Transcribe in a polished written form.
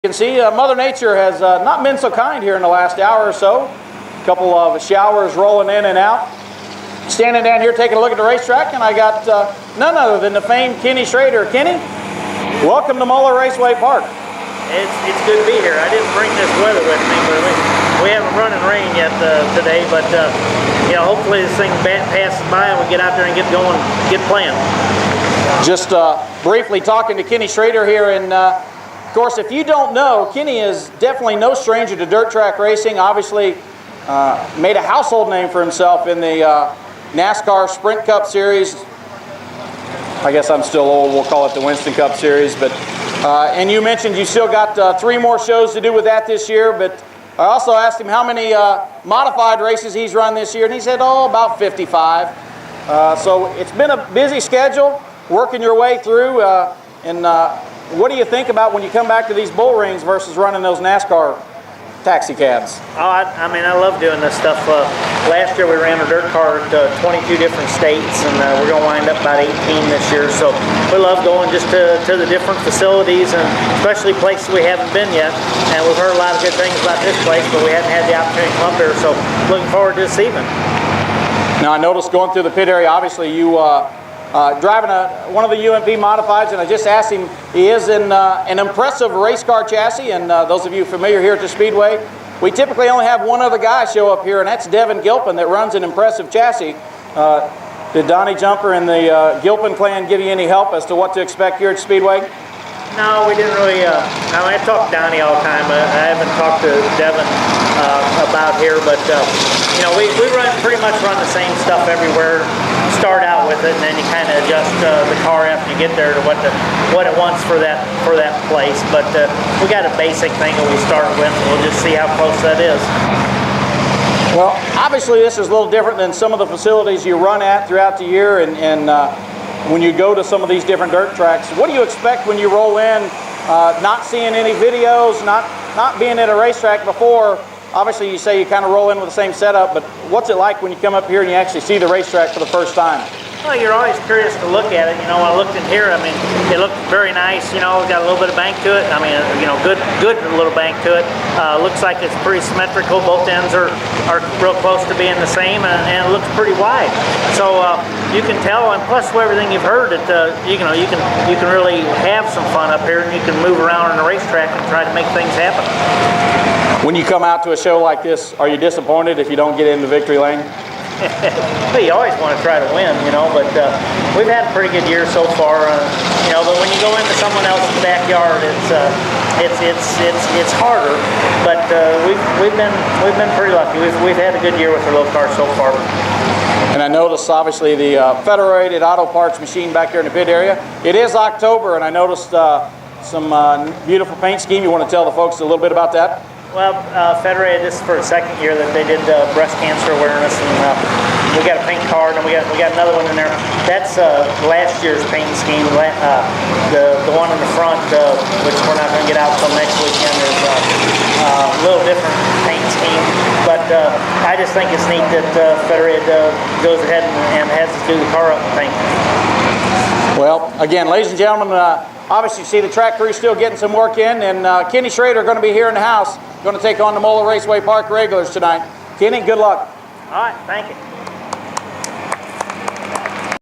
You can see Mother Nature has not been so kind here in the last hour or so. A couple of showers rolling in and out. Standing down here taking a look at the racetrack, and I got none other than the famed Kenny Schrader. Kenny, welcome to Muller Raceway Park. It's good to be here. I didn't bring this weather with me, but we haven't run in rain yet today. But you know, hopefully this thing passes by and we get out there and get going, get playing. Just briefly talking to Kenny Schrader here, and of course, if you don't know, Kenny is definitely no stranger to dirt track racing. Obviously, made a household name for himself in the NASCAR Sprint Cup Series. I guess I'm still old. We'll call it the Winston Cup Series. But and you mentioned you still got 3 more shows to do with that this year. But I also asked him how many modified races he's run this year, and he said, oh, about 55. So it's been a busy schedule, working your way through. What do you think about when you come back to these bull rings versus running those NASCAR taxi cabs? Oh, I mean, I love doing this stuff. Last year we ran a dirt car to 22 different states, and we're going to wind up about 18 this year. So we love going just to the different facilities, and especially places we haven't been yet. And we've heard a lot of good things about this place, but we haven't had the opportunity to come up here. So looking forward to this evening. Now, I noticed going through the pit area, obviously you driving one of the UMP modifieds, and I just asked him, he is in an impressive race car chassis, and those of you familiar here at the Speedway, we typically only have one other guy show up here, and that's Devin Gilpin that runs an impressive chassis. Did Donnie Jumper and the Gilpin clan give you any help as to what to expect here at Speedway? No, we didn't really. I talk to Donnie all the time. I haven't talked to Devin about here, but you know, we pretty much run the same stuff everywhere. Start out with it, and then you kind of adjust the car after you get there to what it wants for that place. But we got a basic thing that we start with. We'll just see how close that is. Well, obviously this is a little different than some of the facilities you run at throughout the year, and when you go to some of these different dirt tracks. What do you expect when you roll in, not seeing any videos, not being at a racetrack before? Obviously you say you kind of roll in with the same setup, but what's it like when you come up here and you actually see the racetrack for the first time? Well, you're always curious to look at it. You know, when I looked in here, I mean, it looked very nice. You know, got a little bit of bank to it. I mean, you know, good little bank to it. Looks like it's pretty symmetrical. Both ends are real close to being the same, and it looks pretty wide. So you can tell, and plus everything you've heard, that you know, you can really have some fun up here, and you can move around on the racetrack and try to make things happen. When you come out to a show like this, are you disappointed if you don't get into victory lane? Well, you always want to try to win, you know, but we've had a pretty good year so far, you know. But when you go into someone else's backyard, it's harder. But we've been pretty lucky. We've had a good year with our little car so far. And I noticed, obviously, the Federated Auto Parts machine back here in the pit area. It is October, and I noticed some beautiful paint scheme. You want to tell the folks a little bit about that? Well, Federated, this is for the 2nd year that they did breast cancer awareness, and we got a paint card, and we got another one in there. That's last year's paint scheme. The one in the front, which we're not going to get out until next weekend, is a little different paint scheme. But I just think it's neat that Federated goes ahead and has us do the car up and paint. Well, again, ladies and gentlemen, obviously you see the track crew still getting some work in, and Kenny Schrader going to be here in the house, going to take on the Muller Raceway Park regulars tonight. Kenny, good luck. All right, thank you.